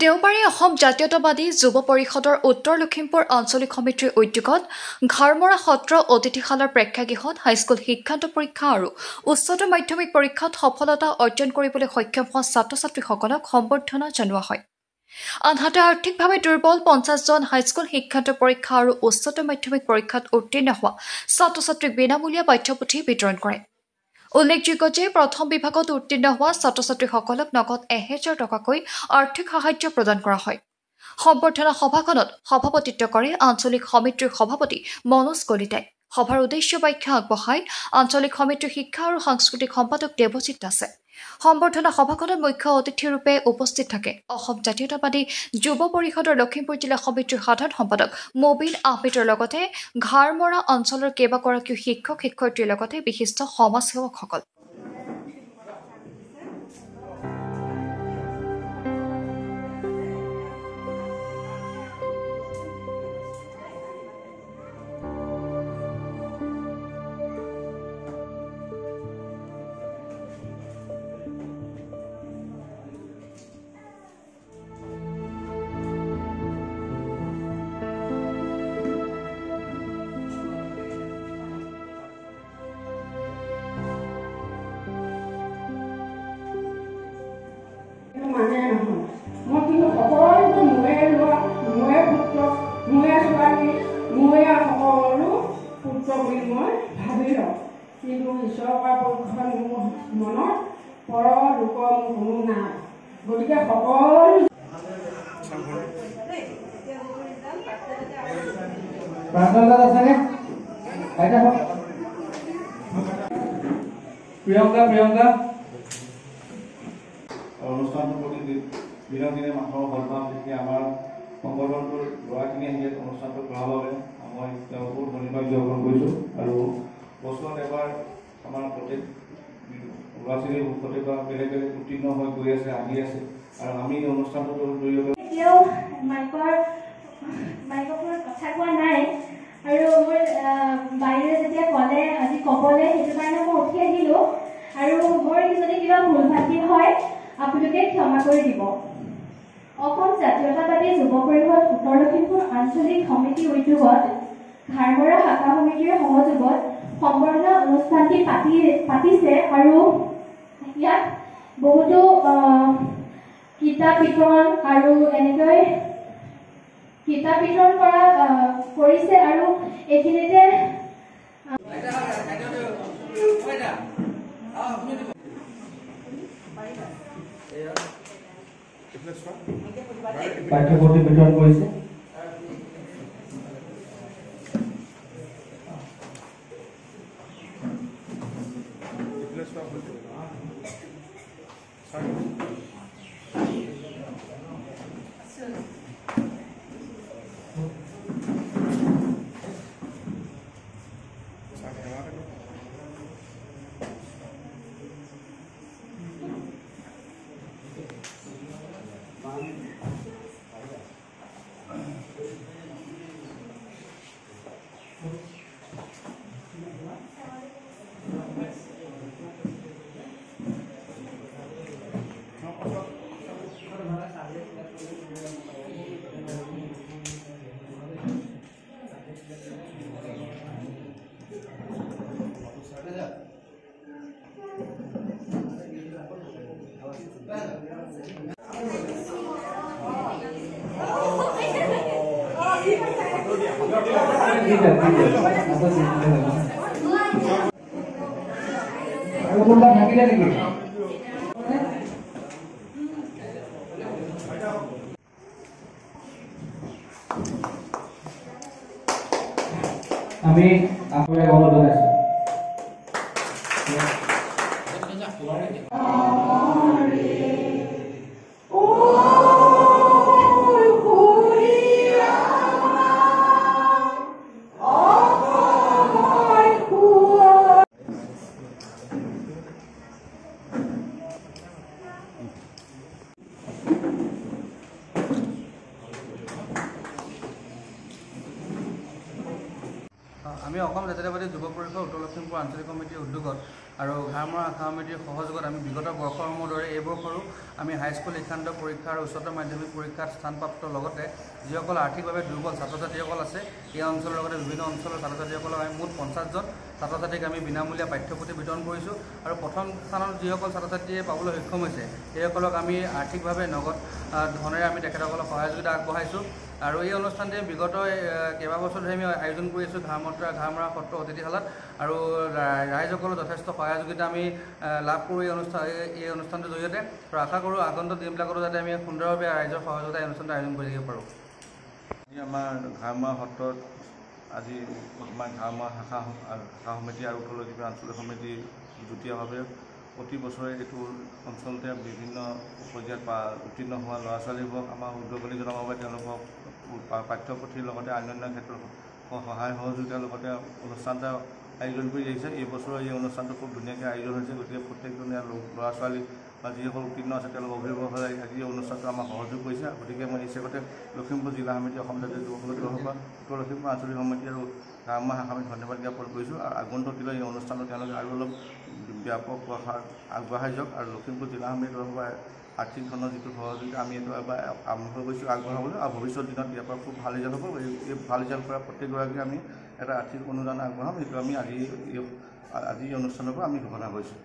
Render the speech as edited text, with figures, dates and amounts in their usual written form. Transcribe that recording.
দেওবাৰে অসম জাতীয়তাবাদী যুৱ পৰিষদৰ উত্তৰ লখিমপুৰ আঞ্চলিক সমিতিৰ উদ্যোগত ঘাৰমৰা সত্ৰ অতিথিশালাৰ প্ৰেক্ষাগৃহত হাইস্কুল শিক্ষান্ত পৰীক্ষা আৰু উচ্চতৰ মাধ্যমিক পৰীক্ষাত সফলতা অৰ্জন কৰিবলৈ সক্ষম হোৱা ছাত্ৰ ছাত্ৰীসকলক সম্বৰ্ধনা জনোৱা হয়। আনহাতে আৰ্থিকভাৱে দুৰ্বল 50 জন হাইস্কুল শিক্ষান্ত পৰীক্ষা আৰু উচ্চতৰ মাধ্যমিক পৰীক্ষাত উত্তীৰ্ণ হোৱা ছাত্ৰ ছাত্ৰীক বিনামূলীয়া পাঠ্যপুথি বিতৰণ কৰে। উল্লেখযোগ্য যে প্ৰথম বিভাগত উত্তীৰ্ণ হোৱা ছাত্ৰ ছাত্ৰীসকলক নগদ 1000 টকাকৈ আৰ্থিক সাহায্য প্ৰদান কৰা হয়। সম্বৰ্ধনা সভাখনত সভাপতিত্ব কৰে আঞ্চলিক সমিতিৰ সভাপতি মনোজ কলিতাই। সভাৰ উদ্দেশ্য ব্যাখ্যা আগবঢ়াই আঞ্চলিক সমিতিৰ শিক্ষা আৰু সাংস্কৃতিক সম্পাদক দেৱজিৎ দাসে। সম্বৰ্ধনা সভাখনত মুখ্য অতিথিৰূপে উপস্থিত থাকে অসম জাতীয়তাবাদী যুৱ পৰিষদৰ লখিমপুৰ জিলা সমিতিৰ সাধাৰণ সম্পাদক মবিন আহমেদৰ লগতে ঘাৰমৰা অঞ্চলৰ কেইবাগৰাকীও শিক্ষক শিক্ষয়িত্ৰীৰ লগতে বিশিষ্ট সমাজসেৱকসকল। মানে নহয় মই কিন্তু সকলোকে মোৰে লোৱা মোৰে পুত্ৰ মোৰে ছোৱালী মোৰে সকলো পুত্ৰ বুলি মই ভাবি লওঁ। কিন্তু ঈশ্বৰৰ পক্ষত মোৰ মনত পৰ লোকৰ মোৰ কোনো নাই। গতিকে সকলো প্ৰিয়ংকা অনুষ্ঠানটোৰ প্ৰতি দিনক দিনে মানুহৰ ভাল পাওঁ। গতিকে আমাৰ সংগঠনটোৰ ল'ৰাখিনি আহি অনুষ্ঠানটো কৰাৰ বাবে মই তেওঁকো ধন্যবাদ জ্ঞাপন কৰিছোঁ। আৰু বছৰত এবাৰ আমাৰ প্ৰত্যেক ল'ৰা ছোৱালী প্ৰত্যেকবাৰ বেলেগ বেলেগ উত্তীৰ্ণ হৈ গৈ আছে আহি আছে। আৰু আমি অনুষ্ঠানটোৰ জৰিয়তে এতিয়াও মাইকৰ কথা কোৱা নাই। আৰু মোৰ বাইদেৱে যেতিয়া ক'লে আজি ক'বলৈ সেইটো কাৰণে মই উঠি আহিলোঁ। আৰু মোৰ যদি কিবা ভুল ভ্ৰান্তি হয় আপোনালোকে ক্ষমা কৰি দিব। অসম জাতীয়তাবাদী যুৱ পৰিষদ উত্তৰ লখিমপুৰ আঞ্চলিক সমিতি উদ্যোগত ঘাৰমৰা শাখা সমিতিৰ সহযোগত সম্বৰ্ধনা অনুষ্ঠানটি পাতিছে। আৰু ইয়াত বহুতো কিতাপ বিতৰণ আৰু এনেকৈ কিতাপ বিতৰণ কৰিছে। আৰু এইখিনিতে পাঠ্যপুথি বিতৰণ কৰিছে। আমি আপনাদেৰ অনুৰোধ জানাচ্ছি। আমি অসম জাতীয়তাবাদী যুৱ পৰিষদ উত্তৰ লখিমপুৰ আঞ্চলিক কমিটিৰ উদ্যোগত আৰু ঘাৰমৰা শাখা সমিতিৰ সহযোগত আমি বিগত বৰ্ষসমূহৰ দৰে এই বৰ্ষৰো আমি হাইস্কুল শিক্ষান্ত পৰীক্ষা আৰু উচ্চতৰ মাধ্যমিক পৰীক্ষাত স্থানপ্ৰাপ্ত লগতে যিসকল আৰ্থিকভাৱে দুৰ্বল ছাত্ৰ ছাত্ৰীসকল আছে এই অঞ্চলৰ লগতে বিভিন্ন অঞ্চলৰ ছাত্ৰ ছাত্ৰীসকলক আমি মুঠ 50জন ছাত্ৰ ছাত্ৰীক আমি বিনামূলীয়া পাঠ্যপুথি বিতৰণ কৰিছোঁ আৰু প্ৰথম স্থানত যিসকল ছাত্ৰ ছাত্ৰীয়ে পাবলৈ সক্ষম হৈছে সেইসকলক আমি আৰ্থিকভাৱে নগদ ধনেৰে আমি তেখেতসকলক সহযোগিতা আগবঢ়াইছোঁ। আৰু এই অনুষ্ঠানটি বিগত কেইবাবছৰ ধৰি আমি আয়োজন কৰি আছোঁ ঘাৰমৰা সত্ৰ অতিথিশালাত আৰু ৰাইজসকলৰ যথেষ্ট সহযোগিতা আমি লাভ কৰোঁ এই অনুষ্ঠানটোৰ জৰিয়তে আৰু আশা কৰোঁ আগন্তুক দিনবিলাকতো যাতে আমি সুন্দৰভাৱে ৰাইজৰ সহযোগিতা এই অনুষ্ঠানটো আয়োজন কৰি থাকিব পাৰোঁ। আমাৰ ঘাৰমৰা সত্ৰত আজি আমাৰ ঘাৰমৰা শাখা সমিতি আৰু উত্তৰ আঞ্চলিক সমিতি যুটীয়াভাৱে প্ৰতি বছৰে এইটো অঞ্চলতে বিভিন্ন পৰ্যায়ত উত্তীৰ্ণ হোৱা ল'ৰা ছোৱালীবোৰক আমাৰ উদ্যোগনি জনাবৰ বাবে তেওঁলোকক পাঠ্যপুথিৰ লগতে অন্যান্য ক্ষেত্ৰত সহায় সহযোগিতাৰ লগতে অনুষ্ঠান এটা আয়োজন কৰি আহিছে। এই বছৰৰ এই অনুষ্ঠানটো খুব ধুনীয়াকৈ আয়োজন হৈছে, গতিকে প্ৰত্যেকজনীয়া ল'ৰা ছোৱালী বা যিসকল উত্তীৰ্ণ আছে তেওঁলোকৰ অভিভাৱকসকলে আজি এই অনুষ্ঠানটো আমাক সহযোগ কৰিছে। গতিকে মই এই চেগতে লখিমপুৰ জিলা সমিতি অসম জাতীয় যুৱ সংঘৰ সভা উত্তৰ লখিমপুৰ আঞ্চলিক সমিতি আৰু ঘাৰমৰা শাখা সমিতিক ধন্যবাদ জ্ঞাপন কৰিছোঁ। আৰু আগন্তুক দিনত এই অনুষ্ঠানটো তেওঁলোকে আৰু অলপ ব্যাপক আগবঢ়াই যাওক আৰু লখিমপুৰ জিলা সমিতিৰ পৰা আৰ্থিক ধৰণৰ যিটো সহযোগিতা আমি এইটো এবাৰ আৰম্ভ কৰিছোঁ আগবঢ়াবলৈ আৰু ভৱিষ্যত দিনত ইয়াৰ পৰা খুব ভাল ৰিজাল্ট হ'ব। এই ভাল ৰিজাল্ট কৰা প্ৰত্যেকগৰাকীক আমি এটা আৰ্থিক অনুদান আগবঢ়াম, সেইটো আমি আজি এই অনুষ্ঠানৰ পৰা আমি ঘোষণা কৰিছোঁ।